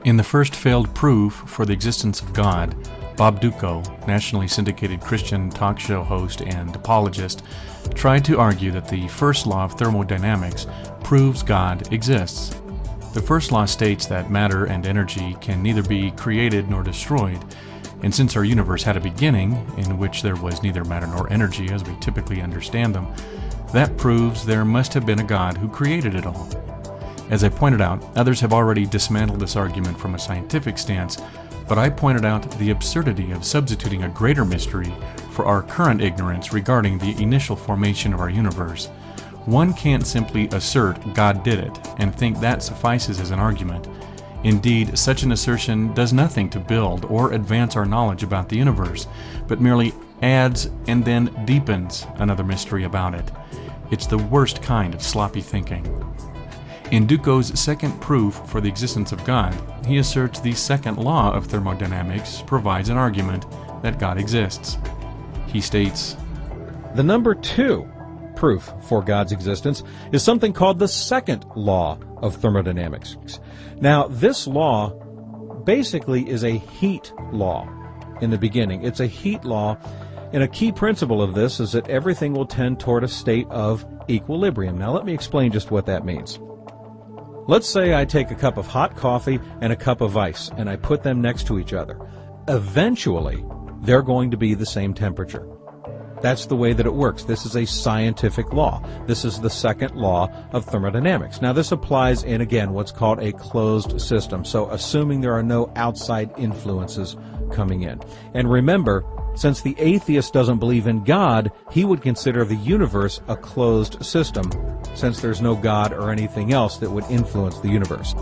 In the first failed proof for the existence of God, Bob Dutko, nationally syndicated Christian talk show host and apologist, tried to argue that the first law of thermodynamics proves God exists. The first law states that matter and energy can neither be created nor destroyed, and since our universe had a beginning, in which there was neither matter nor energy as we typically understand them, that proves there must have been a God who created it all. As I pointed out, others have already dismantled this argument from a scientific stance, but I pointed out the absurdity of substituting a greater mystery for our current ignorance regarding the initial formation of our universe. One can't simply assert God did it and think that suffices as an argument. Indeed, such an assertion does nothing to build or advance our knowledge about the universe, but merely adds and then deepens another mystery about it. It's the worst kind of sloppy thinking. In Dutko's second proof for the existence of God, he asserts the second law of thermodynamics provides an argument that God exists. He states, The number 2 proof for God's existence is something called the second law of thermodynamics. Now, this law basically is a heat law in the beginning. It's a heat law, and a key principle of this is that everything will tend toward a state of equilibrium. Now, let me explain just what that means. Let's say I take a cup of hot coffee and a cup of ice, and I put them next to each other. Eventually, they're going to be the same temperature. That's the way that it works. This is a scientific law. This is the second law of thermodynamics. Now, this applies in, again, what's called a closed system, so assuming there are no outside influences coming in. And remember, since the atheist doesn't believe in God, he would consider the universe a closed system, since there's no God or anything else that would influence the universe.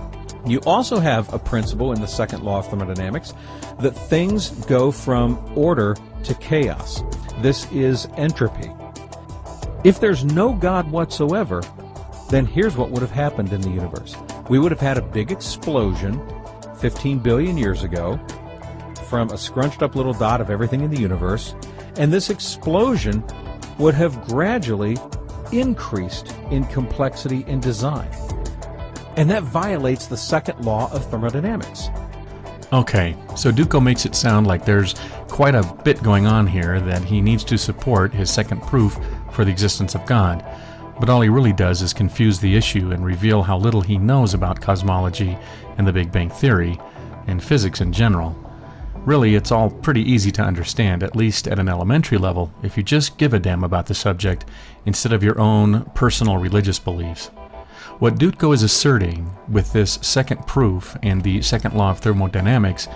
You also have a principle in the second law of thermodynamics that things go from order to chaos. This is entropy. If there's no God whatsoever, then here's what would have happened in the universe. We would have had a big explosion 15 billion years ago from a scrunched up little dot of everything in the universe, and this explosion would have gradually increased in complexity and design. And that violates the second law of thermodynamics. Okay, so Dutko makes it sound like there's quite a bit going on here that he needs to support his second proof for the existence of God. But all he really does is confuse the issue and reveal how little he knows about cosmology and the Big Bang Theory and physics in general. Really, it's all pretty easy to understand, at least at an elementary level, if you just give a damn about the subject instead of your own personal religious beliefs. What Dutko is asserting with this second proof and the second law of thermodynamics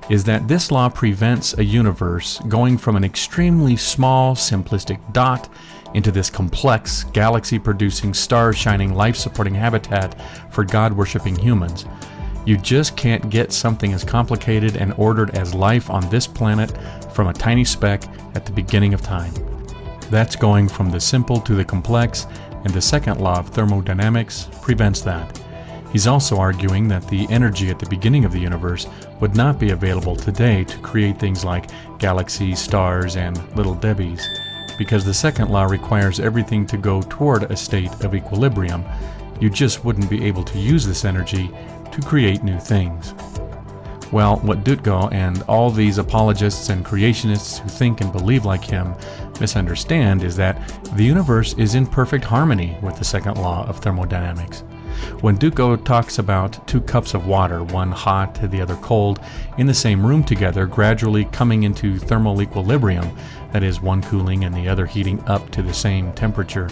is that this law prevents a universe going from an extremely small, simplistic dot into this complex, galaxy-producing, star-shining, life-supporting habitat for God-worshipping humans. You just can't get something as complicated and ordered as life on this planet from a tiny speck at the beginning of time. That's going from the simple to the complex, and the second law of thermodynamics prevents that. He's also arguing that the energy at the beginning of the universe would not be available today to create things like galaxies, stars, and little debbies, because the second law requires everything to go toward a state of equilibrium. You just wouldn't be able to use this energy to create new things. Well, what Dutko and all these apologists and creationists who think and believe like him misunderstand is that the universe is in perfect harmony with the second law of thermodynamics. When Dutko talks about 2 cups of water, one hot and the other cold, in the same room together, gradually coming into thermal equilibrium, that is, one cooling and the other heating up to the same temperature,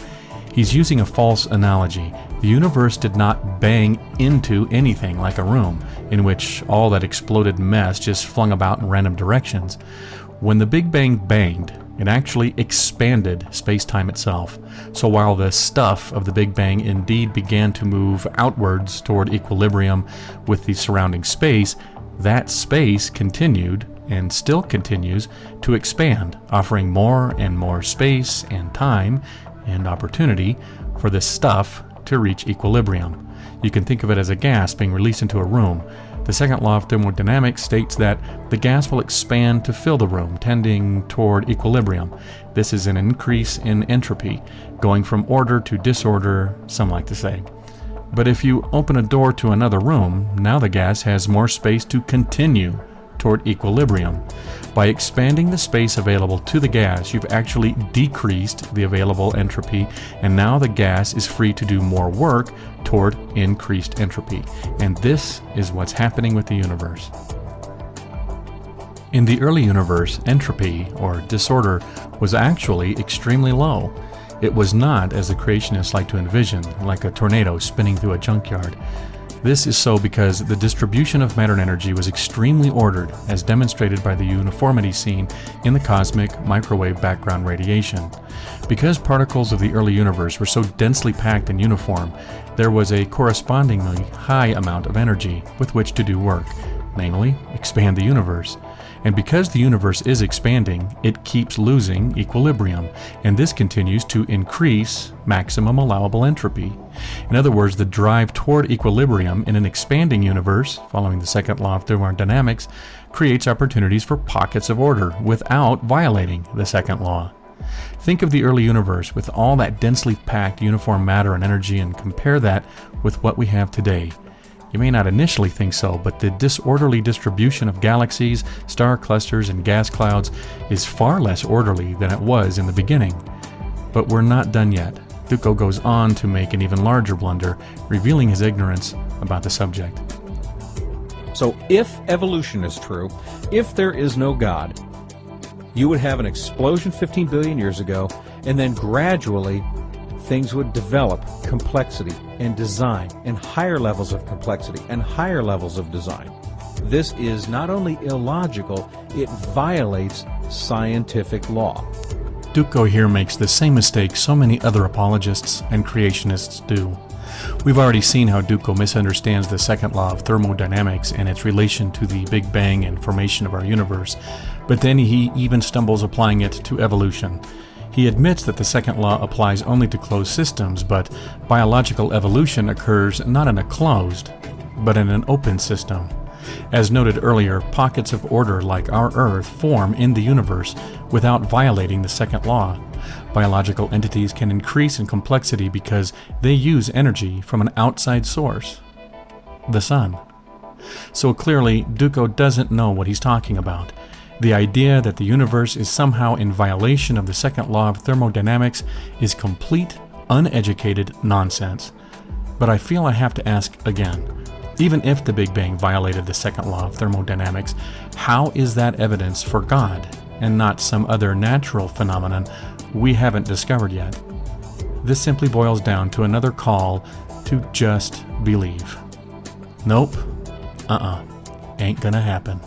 he's using a false analogy. The universe did not bang into anything like a room, in which all that exploded mess just flung about in random directions. When the Big Bang banged, it actually expanded space-time itself. So while the stuff of the Big Bang indeed began to move outwards toward equilibrium with the surrounding space, that space continued, and still continues, to expand, offering more and more space and time and opportunity for this stuff to reach equilibrium. You can think of it as a gas being released into a room. The second law of thermodynamics states that the gas will expand to fill the room, tending toward equilibrium. This is an increase in entropy, going from order to disorder, some like to say. But if you open a door to another room, now the gas has more space to continue toward equilibrium. By expanding the space available to the gas, you've actually decreased the available entropy, and now the gas is free to do more work toward increased entropy. And this is what's happening with the universe. In the early universe, entropy, or disorder, was actually extremely low. It was not, as the creationists like to envision, like a tornado spinning through a junkyard. This is so because the distribution of matter and energy was extremely ordered, as demonstrated by the uniformity seen in the cosmic microwave background radiation. Because particles of the early universe were so densely packed and uniform, there was a correspondingly high amount of energy with which to do work, namely, expand the universe. And because the universe is expanding, it keeps losing equilibrium, and this continues to increase maximum allowable entropy. In other words, the drive toward equilibrium in an expanding universe, following the second law of thermodynamics, creates opportunities for pockets of order without violating the second law. Think of the early universe with all that densely packed uniform matter and energy and compare that with what we have today. You may not initially think so, but the disorderly distribution of galaxies, star clusters, and gas clouds is far less orderly than it was in the beginning. But we're not done yet. Dutko goes on to make an even larger blunder, revealing his ignorance about the subject. So if evolution is true, if there is no God, you would have an explosion 15 billion years ago, and then gradually things would develop complexity and design and higher levels of complexity and higher levels of design. This is not only illogical, it violates scientific law. Dutko here makes the same mistake so many other apologists and creationists do. We've already seen how Dutko misunderstands the second law of thermodynamics and its relation to the Big Bang and formation of our universe, but then he even stumbles applying it to evolution. He admits that the second law applies only to closed systems, but biological evolution occurs not in a closed, but in an open system. As noted earlier, pockets of order like our Earth form in the universe without violating the second law. Biological entities can increase in complexity because they use energy from an outside source, the sun. So clearly, Dutko doesn't know what he's talking about. The idea that the universe is somehow in violation of the second law of thermodynamics is complete, uneducated nonsense. But I feel I have to ask again, even if the Big Bang violated the second law of thermodynamics, how is that evidence for God and not some other natural phenomenon we haven't discovered yet? This simply boils down to another call to just believe. Nope. Ain't gonna happen.